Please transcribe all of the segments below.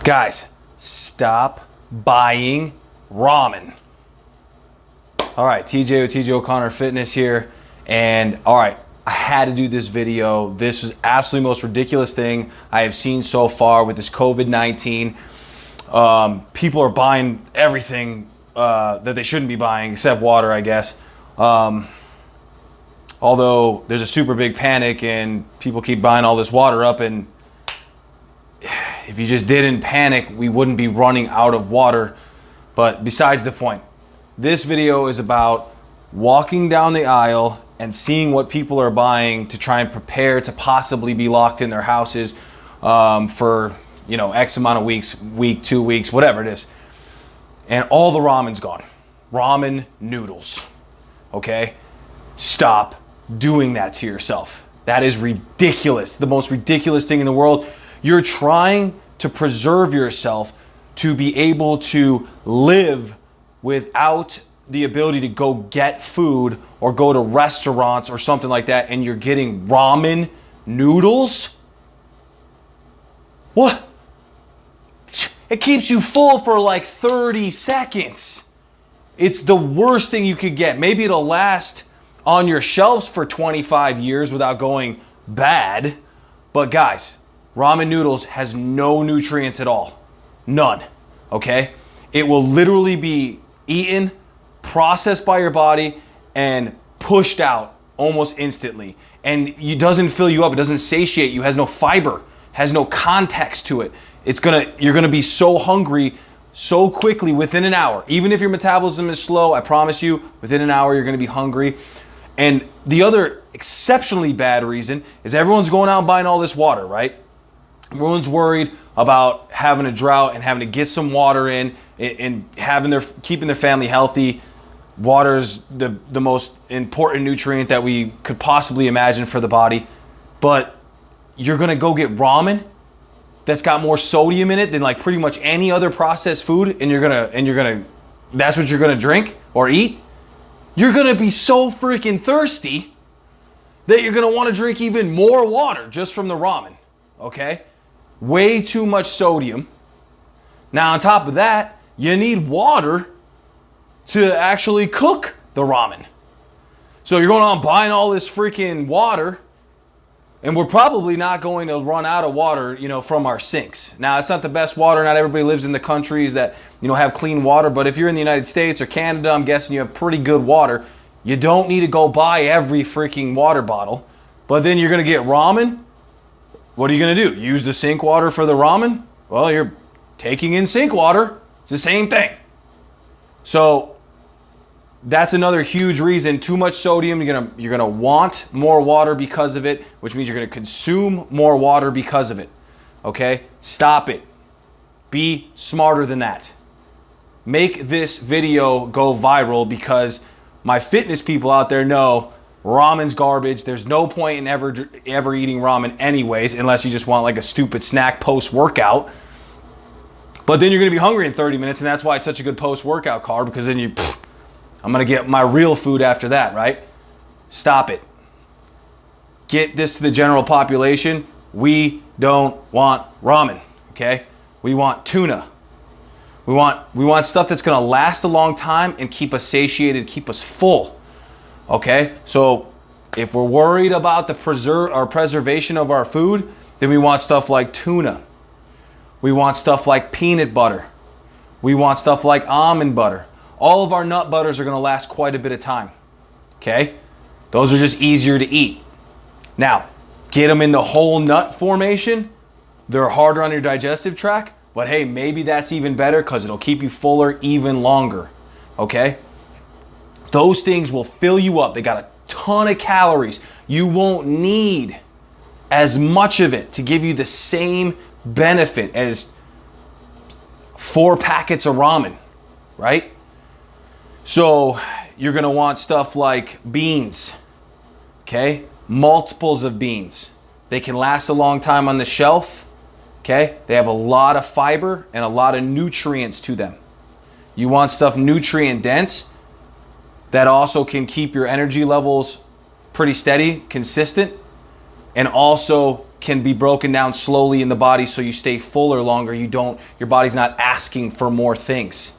Guys, stop buying ramen. All right, TJ with TJ O'Connor Fitness here. And all right, I had to do this video. This was absolutely the most ridiculous thing I have seen so far with this COVID-19. People are buying everything that they shouldn't be buying except water, I guess. Although there's a super big panic and people keep buying all this water up, and if you just didn't panic, we wouldn't be running out of water. But besides the point, this video is about walking down the aisle and seeing what people are buying to try and prepare to possibly be locked in their houses for, you know, X amount of weeks, week, 2 weeks, whatever it is. And all the ramen's gone. Ramen noodles. Okay? Stop doing that to yourself. That is ridiculous. The most ridiculous thing in the world. You're trying to preserve yourself to be able to live without the ability to go get food or go to restaurants or something like that, and you're getting ramen noodles? What? It keeps you full for like 30 seconds. It's the worst thing you could get. Maybe it'll last on your shelves for 25 years without going bad. But guys, ramen noodles has no nutrients at all. None. Okay? It will literally be eaten, processed by your body, and pushed out almost instantly. And it doesn't fill you up. It doesn't satiate you. It has no fiber. Has no context to it. You're gonna be so hungry so quickly within an hour. Even if your metabolism is slow, I promise you, within an hour you're gonna be hungry. And the other exceptionally bad reason is everyone's going out and buying all this water, right? Everyone's worried about having a drought and having to get some water in and keeping their family healthy. Water's the most important nutrient that we could possibly imagine for the body. But you're gonna go get ramen that's got more sodium in it than like pretty much any other processed food, and that's what you're gonna drink or eat. You're gonna be so freaking thirsty that you're gonna want to drink even more water just from the ramen. Okay? Way too much sodium. Now on top of that, you need water to actually cook the ramen. So you're going on buying all this freaking water, and we're probably not going to run out of water, you know, from our sinks. Now, it's not the best water. Not everybody lives in the countries that, you know, have clean water. But if you're in the United States or Canada, I'm guessing you have pretty good water. You don't need to go buy every freaking water bottle. But then you're going to get ramen. What are you going to do? Use the sink water for the ramen? Well, you're taking in sink water. It's the same thing. So that's another huge reason. Too much sodium. You're gonna want more water because of it, which means you're gonna consume more water because of it. Okay? Stop it. Be smarter than that. Make this video go viral, because my fitness people out there know ramen's garbage. There's no point in ever eating ramen anyways, unless you just want like a stupid snack post-workout. But then you're gonna be hungry in 30 minutes, and that's why it's such a good post-workout carb, because then I'm gonna get my real food after that, right? Stop it. Get this to the general population. We don't want ramen, okay? We want tuna. We want stuff that's gonna last a long time and keep us satiated, keep us full, okay? So if we're worried about the preservation of our food, then we want stuff like tuna. We want stuff like peanut butter. We want stuff like almond butter. All of our nut butters are going to last quite a bit of time. Okay? Those are just easier to eat. Now, get them in the whole nut formation. They're harder on your digestive tract, but hey, maybe that's even better because it'll keep you fuller even longer. Okay? Those things will fill you up. They got a ton of calories. You won't need as much of it to give you the same benefit as 4 packets of ramen, right? So you're gonna want stuff like beans, okay? Multiples of beans. They can last a long time on the shelf, okay? They have a lot of fiber and a lot of nutrients to them. You want stuff nutrient dense that also can keep your energy levels pretty steady, consistent, and also can be broken down slowly in the body so you stay fuller longer. Your body's not asking for more things.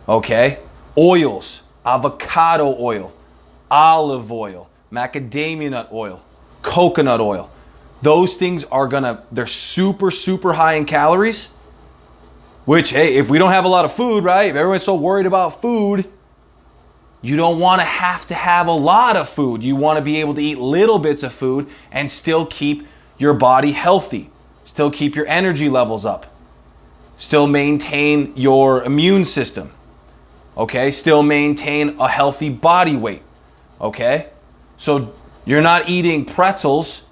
Okay? Oils, avocado oil, olive oil, macadamia nut oil, coconut oil. Those things they're super, super high in calories, which, hey, if we don't have a lot of food, right? If everyone's so worried about food, you don't want to have a lot of food. You want to be able to eat little bits of food and still keep your body healthy, still keep your energy levels up, still maintain your immune system, okay? Still maintain a healthy body weight, okay? So you're not eating pretzels,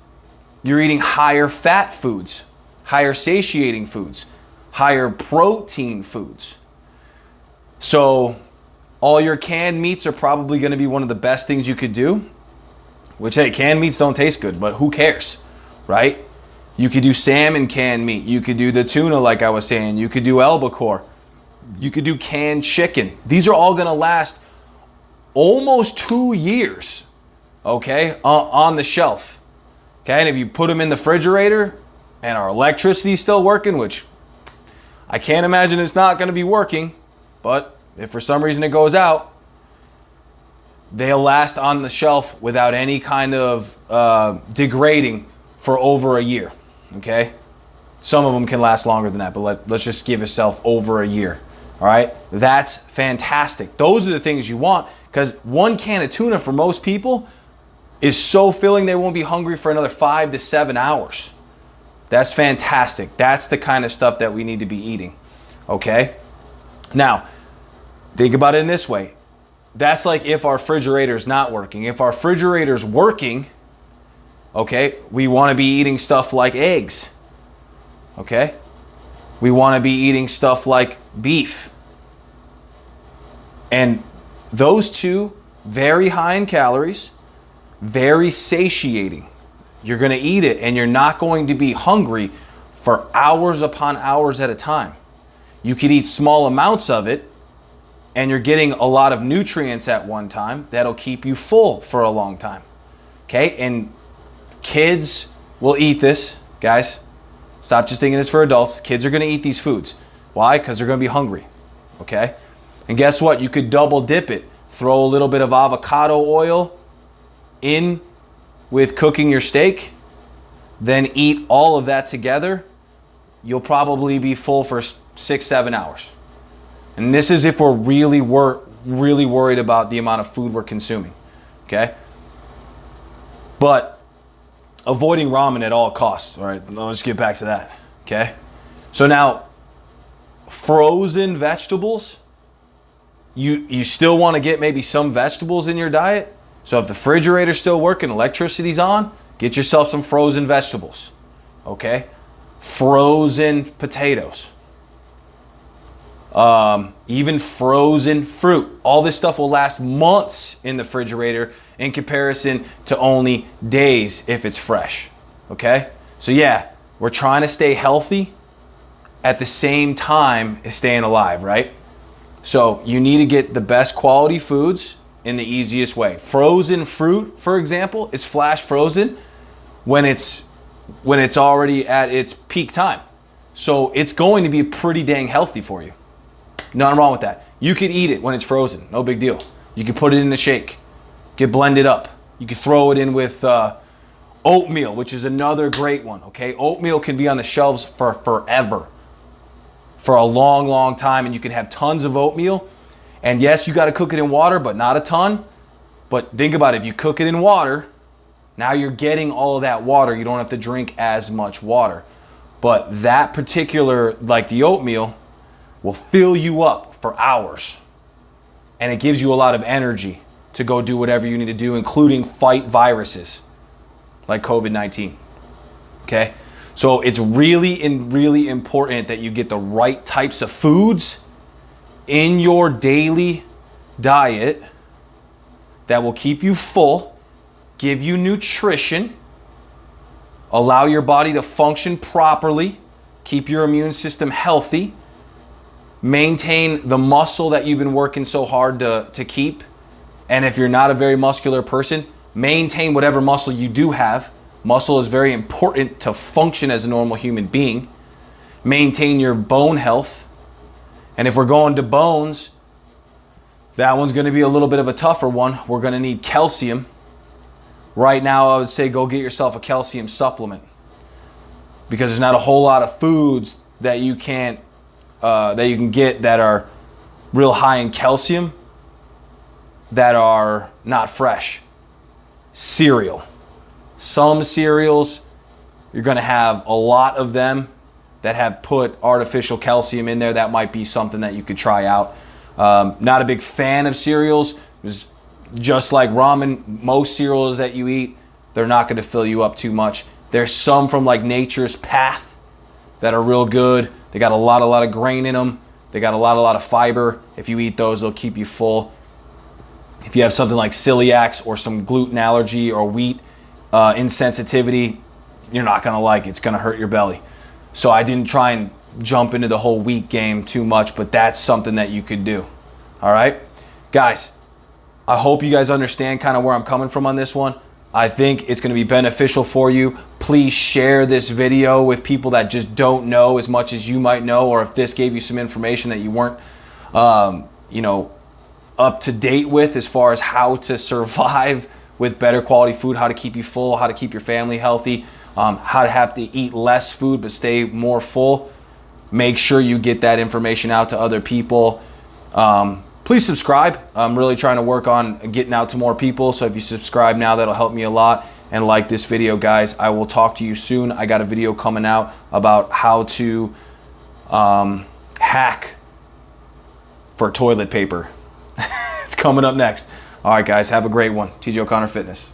you're eating higher fat foods, higher satiating foods, higher protein foods. So all your canned meats are probably going to be one of the best things you could do, which, hey, canned meats don't taste good, but who cares, right? You could do salmon canned meat. You could do the tuna, like I was saying. You could do albacore. You could do canned chicken. These are all going to last almost 2 years, okay, on the shelf. Okay, and if you put them in the refrigerator and our electricity's still working, which I can't imagine it's not going to be working, but if for some reason it goes out, they'll last on the shelf without any kind of degrading for over a year, okay? Some of them can last longer than that, but let's just give yourself over a year, all right? That's fantastic. Those are the things you want, because one can of tuna for most people is so filling they won't be hungry for another 5 to 7 hours. That's fantastic. That's the kind of stuff that we need to be eating, okay? Now, think about it in this way. That's like if our refrigerator's not working. If our refrigerator's working, okay, we want to be eating stuff like eggs, okay? We want to be eating stuff like beef. And those two, very high in calories, very satiating. You're going to eat it and you're not going to be hungry for hours upon hours at a time. You could eat small amounts of it and you're getting a lot of nutrients at one time that'll keep you full for a long time. Okay? And kids will eat this. Guys, stop just thinking this for adults. Kids are going to eat these foods. Why? Because they're going to be hungry. Okay? And guess what? You could double dip it. Throw a little bit of avocado oil in with cooking your steak, then eat all of that together. You'll probably be full for 6-7 hours. And this is if we're really worried about the amount of food we're consuming, okay? But avoiding ramen at all costs, all right? Let's get back to that, okay? So now, frozen vegetables, you still want to get maybe some vegetables in your diet. So if the refrigerator's still working, electricity's on, get yourself some frozen vegetables, okay? Frozen potatoes. Even frozen fruit. All this stuff will last months in the refrigerator in comparison to only days if it's fresh, okay? So yeah, we're trying to stay healthy at the same time as staying alive, right? So you need to get the best quality foods in the easiest way. Frozen fruit, for example, is flash frozen when it's already at its peak time. So it's going to be pretty dang healthy for you. Nothing wrong with that. You could eat it when it's frozen, no big deal. You can put it in a shake, get blended up. You can throw it in with oatmeal, which is another great one, okay? Oatmeal can be on the shelves for forever, for a long, long time, and you can have tons of oatmeal. And yes, you got to cook it in water, but not a ton. But think about it. If you cook it in water, now you're getting all of that water. You don't have to drink as much water. But that particular, like the oatmeal, will fill you up for hours. And it gives you a lot of energy to go do whatever you need to do, including fight viruses like COVID-19. Okay? So it's really important that you get the right types of foods in your daily diet that will keep you full, give you nutrition, allow your body to function properly, keep your immune system healthy, maintain the muscle that you've been working so hard to keep. And if you're not a very muscular person, maintain whatever muscle you do have Muscle is very important to function as a normal human being. Maintain your bone health. And if we're going to bones, that one's going to be a little bit of a tougher one. We're going to need calcium. Right now, I would say go get yourself a calcium supplement, because there's not a whole lot of foods that you can get that are real high in calcium that are not fresh. Cereal. Some cereals, you're going to have a lot of them that have put artificial calcium in there. That might be something that you could try out. Not a big fan of cereals. Just like ramen, most cereals that you eat, they're not going to fill you up too much. There's some from like Nature's Path that are real good. They got a lot of grain in them. They got a lot of fiber. If you eat those, they'll keep you full. If you have something like celiac or some gluten allergy or wheat insensitivity, you're not going to like it. It's going to hurt your belly. So I didn't try and jump into the whole wheat game too much, but that's something that you could do. All right, guys, I hope you guys understand kind of where I'm coming from on this one. I think it's going to be beneficial for you. Please share this video with people that just don't know as much as you might know, or if this gave you some information that you weren't, up to date with as far as how to survive with better quality food, how to keep you full, how to keep your family healthy, how to have to eat less food but stay more full. Make sure you get that information out to other people. Please subscribe. I'm really trying to work on getting out to more people. So if you subscribe now, that'll help me a lot. And like this video, guys. I will talk to you soon. I got a video coming out about how to hack for toilet paper. It's coming up next. All right, guys. Have a great one. TJ O'Connor Fitness.